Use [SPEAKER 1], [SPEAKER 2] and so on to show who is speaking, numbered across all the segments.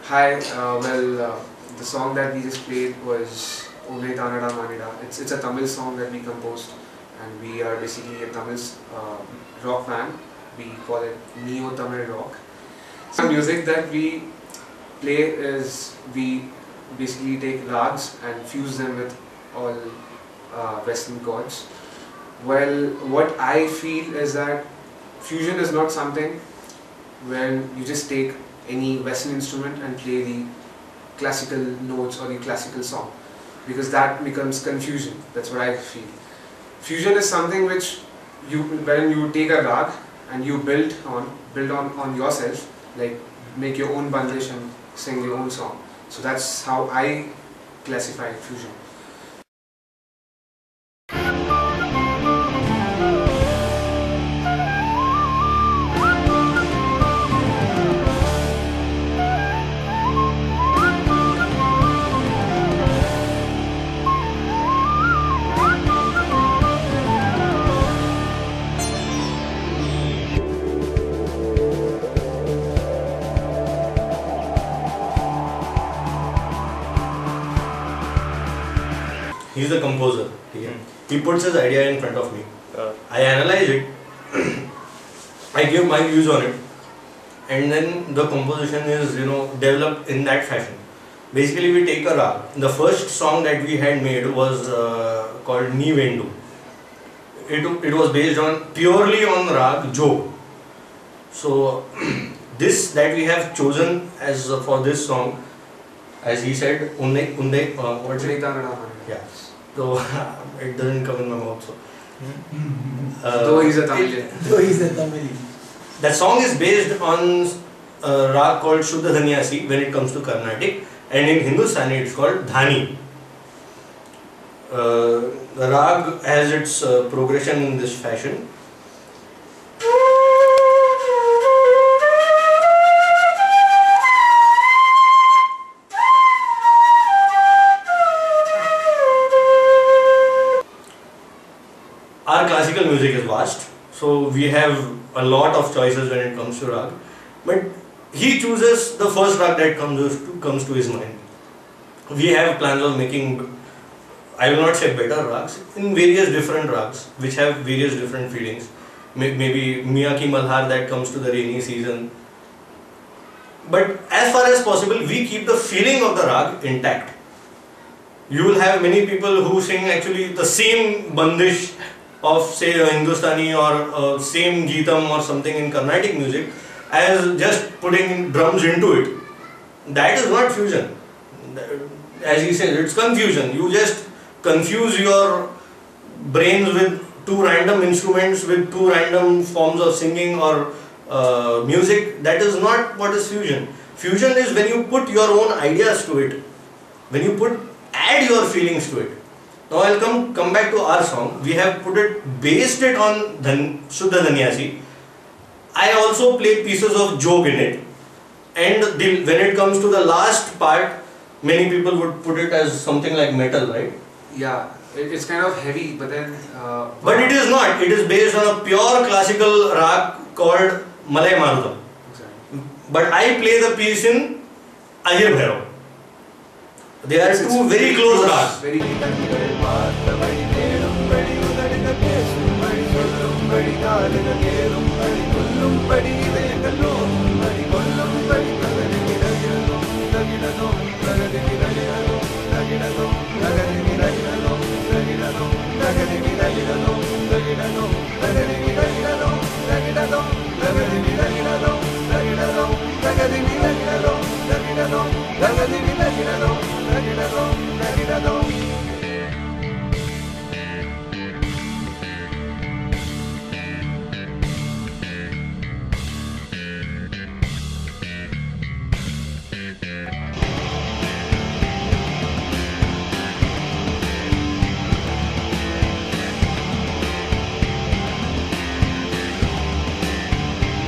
[SPEAKER 1] Hi, the song that we just played was Unai Tanada Manida. It's a Tamil song that we composed, and we are basically a Tamil rock band. We call it Neo Tamil Rock. The music that we play is we basically take rags and fuse them with all Western chords. Well, what I feel is that fusion is not something when you just take any Western instrument and play the classical notes or the classical song, because that becomes confusion. That's what I feel. Fusion is something which when you take a rag and you build on yourself, like make your own bandish and sing your own song. So that's how I classify fusion.
[SPEAKER 2] He's the composer. He puts his idea in front of me. I analyze it. I give my views on it, and then the composition is developed in that fashion. Basically, we take a rag. The first song that we had made was called Ni Vendu. It was based purely on rag Jo. So this that we have chosen as for this song, as he said, what's it? Yeah. So it doesn't come in my mouth. So.
[SPEAKER 1] Though he's a Tamil.
[SPEAKER 2] That song is based on a rag called Shuddha Dhanyasi when it comes to Carnatic, and in Hindustani it's called Dhani. The rag has its progression in this fashion. Our classical music is vast, so we have a lot of choices when it comes to rag, but he chooses the first rag that comes to his mind. We have plans of making, I will not say better rags, in various different rags which have various different feelings. Maybe Miya Ki Malhar that comes to the rainy season. But as far as possible, we keep the feeling of the rag intact. You will have many people who sing actually the same bandish of say Hindustani or same Geetam or something in Carnatic music as just putting drums into it. That is not fusion. As he says, it's confusion. You just confuse your brains with two random instruments, with two random forms of singing or music. That is not what is fusion. Fusion is when you put your own ideas to it, when you add your feelings to it. Now I'll come back to our song. We have based it on Shuddha Dhanyasi. I also played pieces of joke in it. And when it comes to the last part, many people would put it as something like metal, right?
[SPEAKER 1] Yeah, it's kind of heavy, but then...
[SPEAKER 2] but it is not. It is based on a pure classical rag called Malay Marutam. Exactly. But I play the piece in Ahir Bhairav. They are two very close rags.
[SPEAKER 1] Very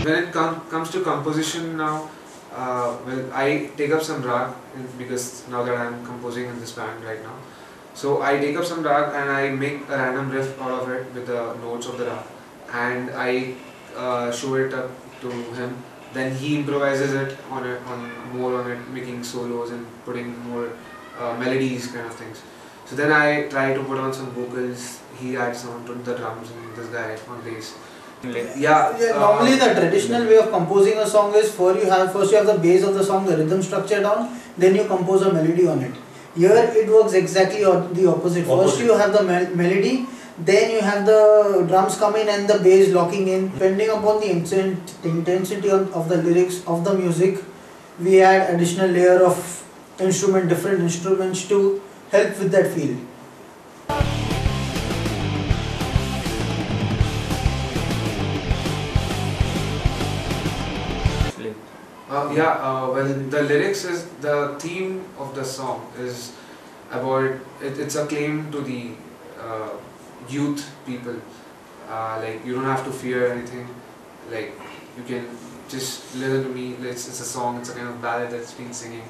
[SPEAKER 1] When it comes to composition now, I take up some rag because now that I am composing in this band right now. So I take up some rag and I make a random riff out of it with the notes of the rag, and I show it up to him then he improvises it on more on it, making solos and putting more melodies kind of things. So then I try to put on some vocals, he adds on to the drums, and this guy on bass. Yeah.
[SPEAKER 3] Normally the traditional way of composing a song is first you have the base of the song, the rhythm structure down, then you compose a melody on it. Here it works exactly the opposite. First you have the melody, then you have the drums come in and the bass locking in. Depending upon the intensity of the lyrics of the music, we add additional layer of different instruments to help with that feel.
[SPEAKER 1] Well, the lyrics is the theme of the song is about it's a claim to the youth people. Like, you don't have to fear anything. Like, you can just listen to me. It's a song. It's a kind of ballad that's been singing.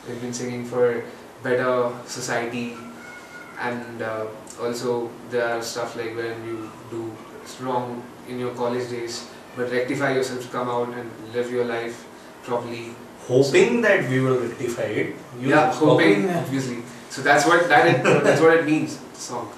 [SPEAKER 1] We've been singing for better society, and also there are stuff like when you do wrong in your college days, but rectify yourself to come out and live your life properly.
[SPEAKER 2] Hoping that we will rectify it.
[SPEAKER 1] Hoping, obviously. So that's what it means, the song.